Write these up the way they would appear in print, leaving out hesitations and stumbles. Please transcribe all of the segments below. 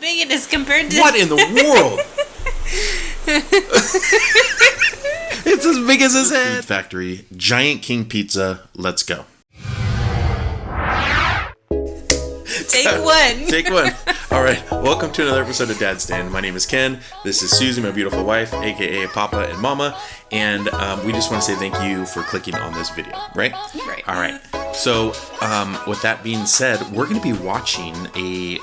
big it is compared to... What in the world? It's as big as his head. Food Factory, Giant King Pizza. Let's go. Take one. Take one. All right. Welcome to another episode of Dad Stand. My name is Ken. This is Suzie, my beautiful wife, aka Papa and Mama. And we just want to say thank you for clicking on this video, right? Right. All right. So with that being said, we're going to be watching a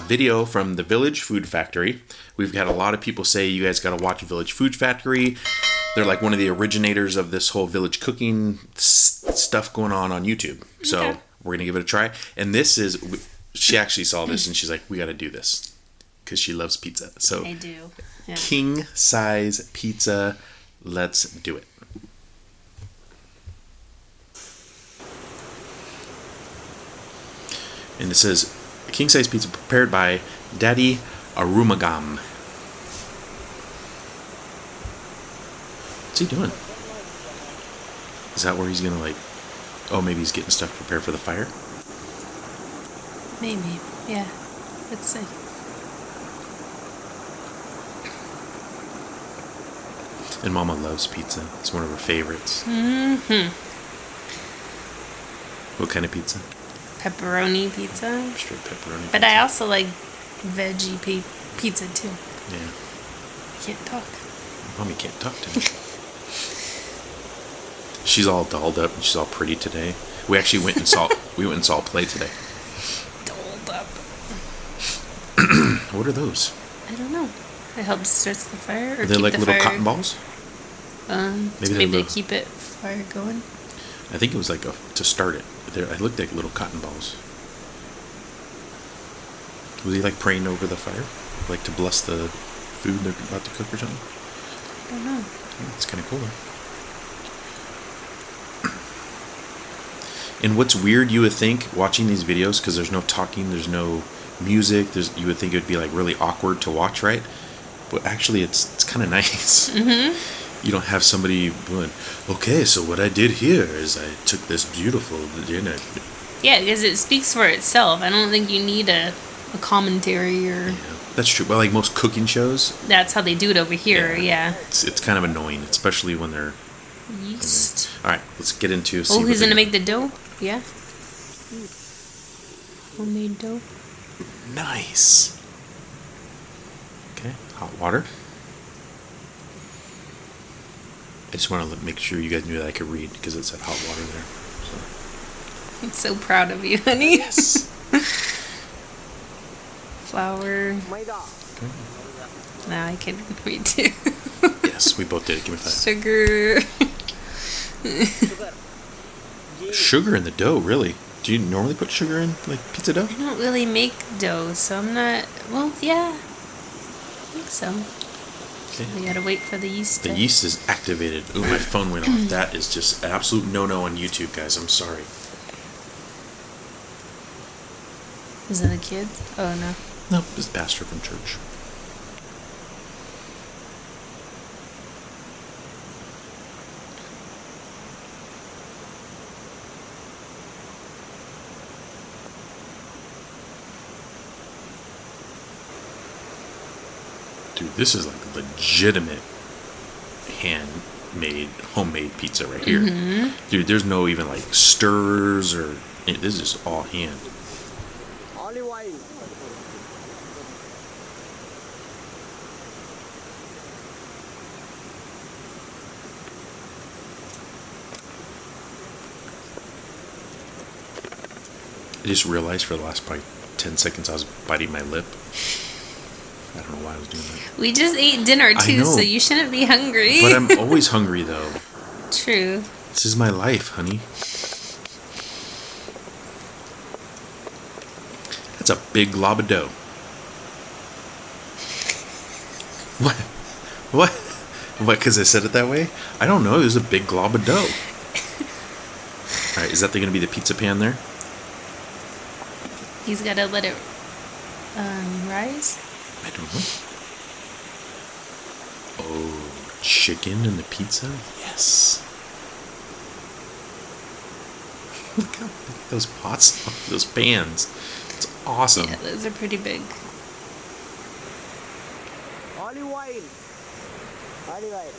video from the Village Food Factory. We've had a lot of people say you guys got to watch Village Food Factory. They're like one of the originators of this whole village cooking stuff going on YouTube. So we're going to give it a try. And this is... She actually saw this and she's like, we got to do this because she loves pizza. So I do. Yeah. King size pizza. Let's do it. And it says king size pizza prepared by Daddy Arumagam. What's he doing? Is that where he's going to like, oh, maybe he's getting stuff prepared for the fire? Maybe. Yeah. Let's see. And Mama loves pizza. It's one of her favorites. Mm-hmm. What kind of pizza? Pepperoni pizza. Straight pepperoni But pizza. I also like veggie pizza too. Yeah. Can't talk. Mommy can't talk to me. She's all dolled up and she's all pretty today. We actually went and saw a play today. Dolled up. What are those? I don't know. It helps start the fire. Or Are they keep like the little fire, cotton balls? Maybe to keep it fire going. I think it was like to start it. I looked like little cotton balls. Was he like praying over the fire? Like to bless the food they're about to cook or something? I don't know. Yeah, it's kind of cool though. And what's weird, you would think, watching these videos, because there's no talking, there's no music, you would think it would be like really awkward to watch, right? But actually, it's kind of nice. Mm-hmm. You don't have somebody going, okay, so what I did here is I took this beautiful dinner. Yeah, because it speaks for itself. I don't think you need a commentary or... Yeah, that's true. Well, like most cooking shows... That's how they do it over here, yeah. It's kind of annoying, especially when they're... Yeast. All right, let's get into... Oh, who's going to make the dough? Yeah. Homemade dough. Nice. Okay, hot water. I just want to make sure you guys knew that I could read because it said hot water there. So. I'm so proud of you, honey. Yes. Flour. Okay. Now I can read too. Yes, we both did it. Give me 5. Sugar. Sugar in the dough, really? Do you normally put sugar in like pizza dough? I don't really make dough, so I'm not... Well, yeah. I think so. Okay. We gotta wait for the yeast. The yeast is activated. Ooh, my phone went off. That is just an absolute no-no on YouTube, guys. I'm sorry. Is it the kid? Oh, no. Nope, it's the pastor from church. Dude, this is like legitimate handmade, homemade pizza right here. Mm-hmm. Dude, there's no even like stirs or... This is just all hand. Olive oil. I just realized for the last probably 10 seconds I was biting my lip. I don't know why I was doing that. We just ate dinner too, so you shouldn't be hungry. But I'm always hungry though. True. This is my life, honey. That's a big glob of dough. What? What? What, because I said it that way? I don't know. There's a big glob of dough. Alright, is that going to be the pizza pan there? He's got to let it rise? I don't know. Oh, chicken in the pizza? Yes. Look how big those pots are, those pans. It's awesome. Yeah, those are pretty big. Olive oil. Olive oil.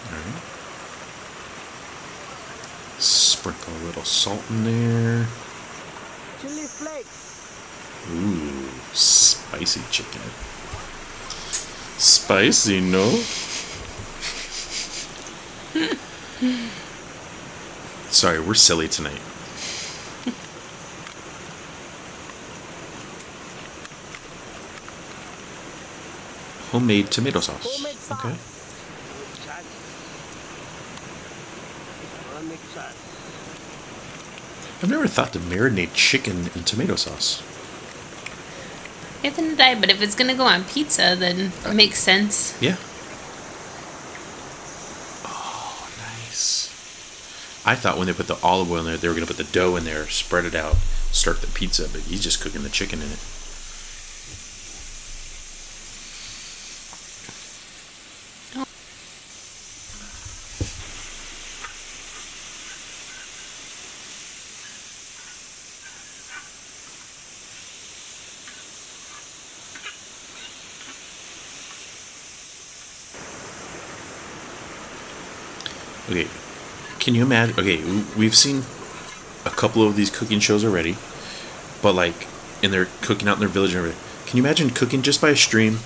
Alright. Sprinkle a little salt in there. Chili flakes. Ooh, spicy chicken. Spicy, no? Sorry, we're silly tonight. Homemade tomato sauce. Homemade sauce. Okay. Homemade sauce. I've never thought to marinate chicken in tomato sauce. Neither did I, but if it's gonna go on pizza, then it makes sense. Yeah. Oh, nice. I thought when they put the olive oil in there, they were going to put the dough in there, spread it out, start the pizza, but he's just cooking the chicken in it. Okay, can you imagine? Okay, we've seen a couple of these cooking shows already, but like, and they're cooking out in their village and everything. Can you imagine cooking just by a stream?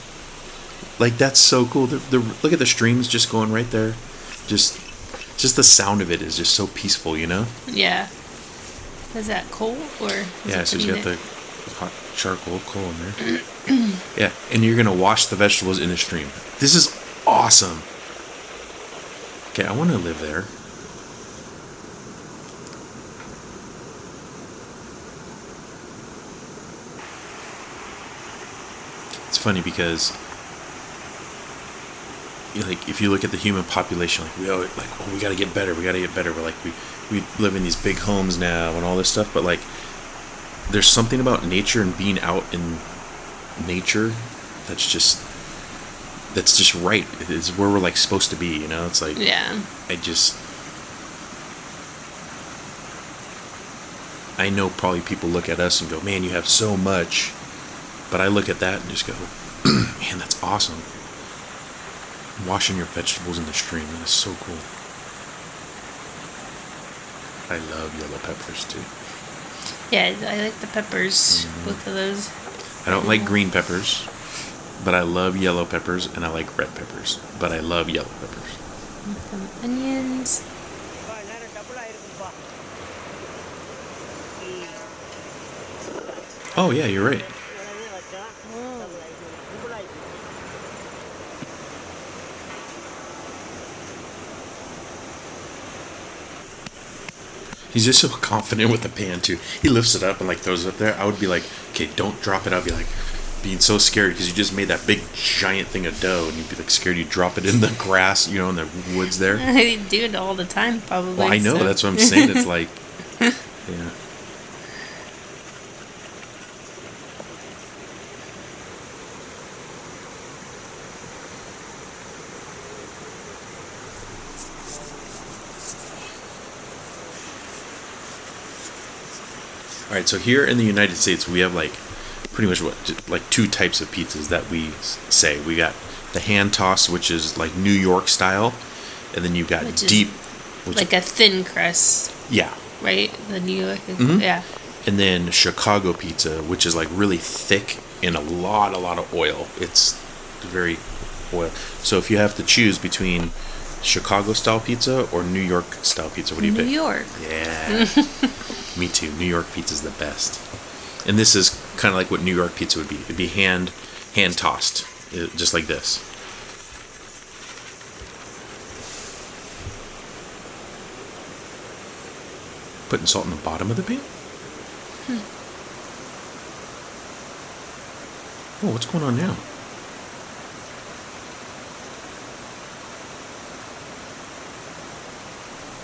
Like, that's so cool. Look at the streams just going right there. Just the sound of it is just so peaceful, you know? Yeah. Is that coal or? Yeah, so he's got the hot charcoal coal in there. Yeah, and you're gonna wash the vegetables in a stream. This is awesome. Okay, I want to live there. It's funny because, like, if you look at the human population, like, we got to get better. We got to get better. We're like, we live in these big homes now and all this stuff. But like, there's something about nature and being out in nature that's just right. It's where we're like supposed to be, you know? It's like, Yeah. I know probably people look at us and go, man, you have so much. But I look at that and just go, man, that's awesome. Washing your vegetables in the stream, that is so cool. I love yellow peppers too. Yeah, I like the peppers, both of those. I don't like green peppers, but I love yellow peppers, and I like red peppers, but I love yellow peppers. Some onions. Oh yeah, you're right. He's just so confident with the pan too. He lifts it up and like throws it up there. I would be like, okay, don't drop it. I'd be like being so scared because you just made that big giant thing of dough, and you'd be like scared you drop it in the grass, you know, in the woods there. I do it all the time, probably. Well, I know, so. that's what I'm saying. It's like, yeah. All right, so here in the United States, we have like pretty much like two types of pizzas that we say. We got the hand toss, which is like New York style, and then you've got Which is deep, like a thin crust, yeah, right? The New York, Mhm. yeah. and then Chicago pizza, which is like really thick and a lot of oil. It's very oil. So if you have to choose between Chicago style pizza or New York style pizza, what do you New pick? York. Yeah, me too. New York pizza is the best, and this is kind of like what New York pizza would be. It'd be hand tossed, just like this. Putting salt in the bottom of the pan. Oh, what's going on now?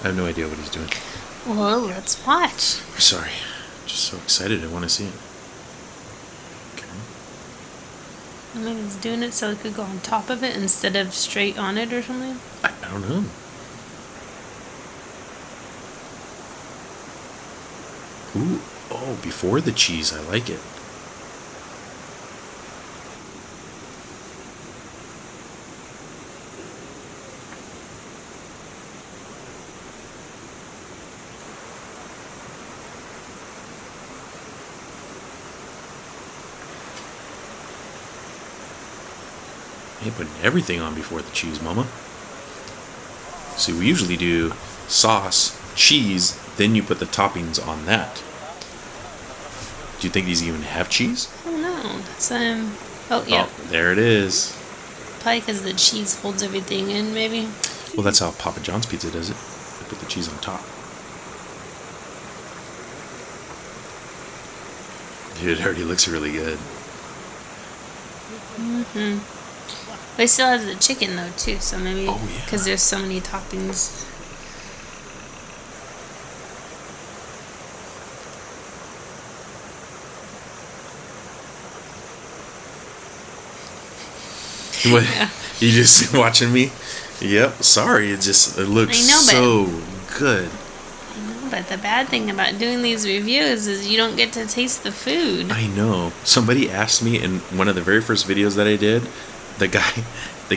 I have no idea what he's doing. Well, let's watch. Sorry. Just so excited. I want to see it. Okay. I mean, he's doing it so it could go on top of it instead of straight on it or something. I don't know. Ooh. Oh, before the cheese. I like it. ain't putting everything on before the cheese, Mama. See, we usually do sauce, cheese, then you put the toppings on that. Do you think these even have cheese? I don't know. That's Oh yeah. Oh, there it is. Probably because the cheese holds everything in, maybe. Well, that's how Papa John's pizza does it. They put the cheese on top. Dude, it already looks really good. But it still has the chicken though too, so maybe Oh, yeah. because there's so many toppings. What? Yeah. You just watching me? Yep. Sorry, it looks I know, but- so good. But the bad thing about doing these reviews is you don't get to taste the food. I know. Somebody asked me in one of the very first videos that I did. The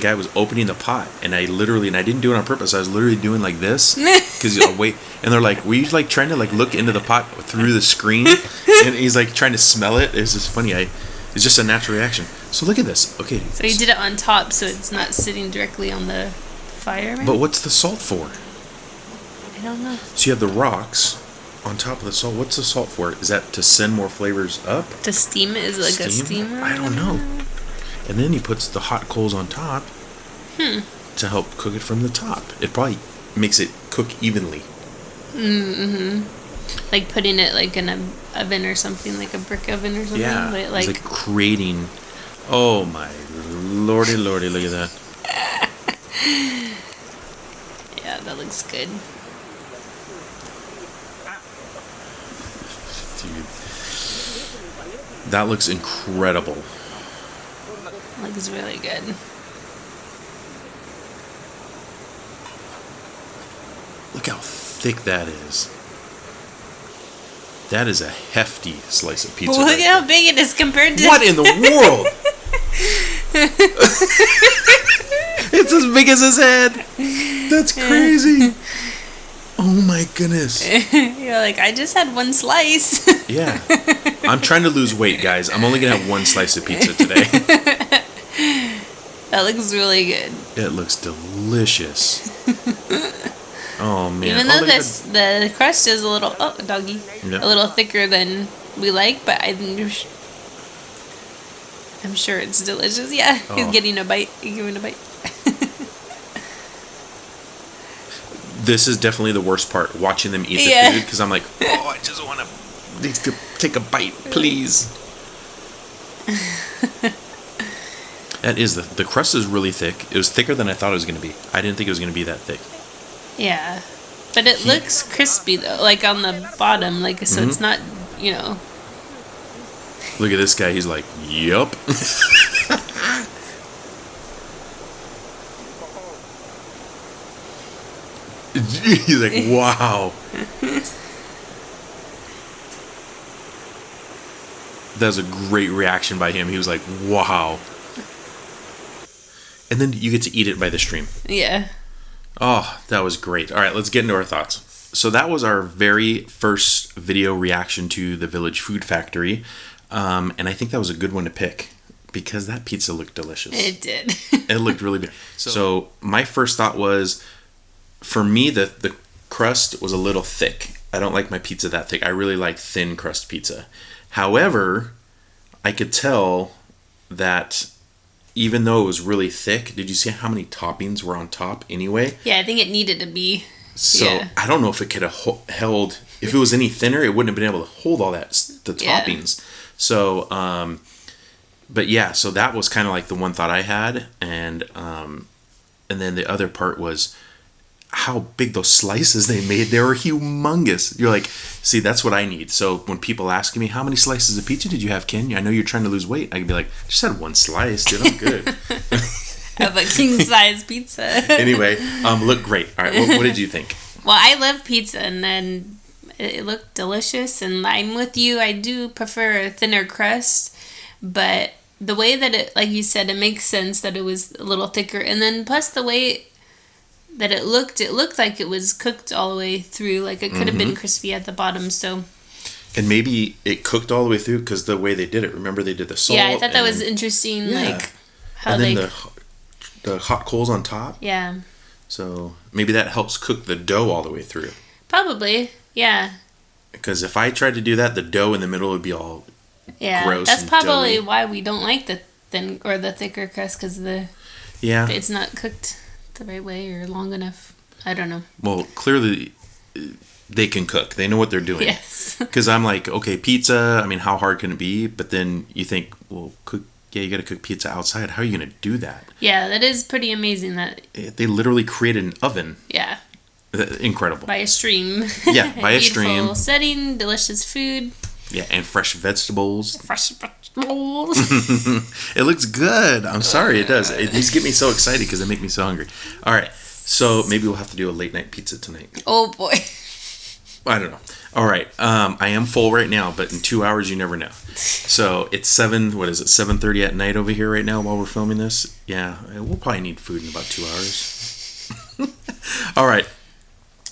guy was opening the pot, and I didn't do it on purpose. I was literally doing like this because I'll wait, and they're like, "Were you like trying to like look into the pot through the screen?" And he's like trying to smell it. It's just funny. It's just a natural reaction. So look at this. Okay. So you did it on top, so it's not sitting directly on the fire. Maybe? But what's the salt for? I don't know. So you have the rocks on top of the salt. What's the salt for? Is that to send more flavors up? To steam it is like a steamer. I don't know. And then he puts the hot coals on top to help cook it from the top. It probably makes it cook evenly. Like putting it like in an oven or something, like a brick oven or something. Yeah, But it's like creating. Oh my lordy, look at that. Yeah, that looks good. Dude, that looks incredible. Looks really good. Look how thick that is. That is a hefty slice of pizza. Look right at how big it is compared to. What in the world? It's as big as his head. That's crazy. Oh my goodness. You're like, I just had one slice. Yeah. I'm trying to lose weight, guys. I'm only going to have one slice of pizza today. That looks really good. It looks delicious. Oh man. Even though the crust is a little doggy, Yeah. a little thicker than we like, but I'm sure it's delicious. Yeah, he's Oh. getting a bite. He's giving a bite. This is definitely the worst part, watching them eat the Yeah. food, because I'm like, oh, I just want to take a bite, please. That is, the crust is really thick. It was thicker than I thought it was going to be. I didn't think it was going to be that thick. Yeah, but it looks crispy though, like on the bottom, like so it's not, you know. Look at this guy. He's like, yup. He's like, wow. That was a great reaction by him. He was like, wow. And then you get to eat it by the stream. Yeah. Oh, that was great. All right, let's get into our thoughts. So that was our very first video reaction to the Village Food Factory. And I think that was a good one to pick because that pizza looked delicious. It did. It looked really good. So my first thought was, for me, the crust was a little thick. I don't like my pizza that thick. I really like thin crust pizza. However, I could tell that even though it was really thick, did you see how many toppings were on top anyway? Yeah, I think it needed to be. So Yeah. I don't know if it could have held. If it was any thinner, it wouldn't have been able to hold all that the Yeah. toppings. So, but yeah, so that was kind of like the one thought I had, and then the other part was how big those slices they made. They were humongous. You're like, see, that's what I need. So when people ask me, how many slices of pizza did you have, Ken? I know you're trying to lose weight. I can be like, just had one slice, dude. I'm good. Of a king size pizza. Anyway, looked great. All right, what did you think? Well, I love pizza, and then it looked delicious, and I'm with you. I do prefer a thinner crust, but the way that it, like you said, it makes sense that it was a little thicker, and then plus the way that it looked like it was cooked all the way through, like it could have been crispy at the bottom, so. And maybe it cooked all the way through because the way they did it. Remember, they did the salt. Yeah, I thought that was interesting, Yeah. like how and then they. the hot coals on top. Yeah. So maybe that helps cook the dough all the way through. Probably. Yeah. Because if I tried to do that, the dough in the middle would be all gross. That's and probably doughy. why we don't like the thin or the thicker crust, because it's not cooked the right way or long enough. I don't know. Well, clearly they can cook. They know what they're doing. Yes. Because I'm like, okay, pizza. I mean, how hard can it be? But then you think, well, you got to cook pizza outside. How are you going to do that? Yeah, that is pretty amazing. That they literally created an oven. Yeah. Incredible. By a stream. Yeah, by a stream. Beautiful setting, delicious food. Yeah, and fresh vegetables. Fresh vegetables. It looks good. I'm sorry, it does. These get me so excited because they make me so hungry. All right, so maybe we'll have to do a late night pizza tonight. Oh boy. I don't know. All right, I am full right now, but in 2 hours you never know. So it's 7:30 at night over here right now while we're filming this. Yeah, we'll probably need food in about 2 hours. All right.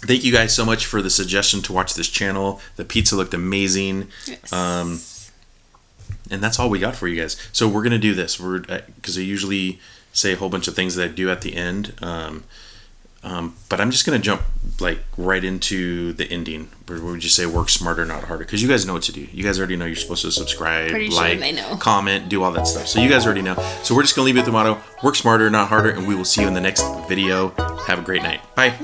Thank you guys so much for the suggestion to watch this channel. The pizza looked amazing. Yes. And that's all we got for you guys. So we're going to do this. Because I usually say a whole bunch of things that I do at the end. But I'm just going to jump right into the ending. Where we just say work smarter, not harder. Because you guys know what to do. You guys already know you're supposed to subscribe, comment, do all that stuff. So you guys already know. So we're just going to leave it with the motto, work smarter, not harder. And we will see you in the next video. Have a great night. Bye.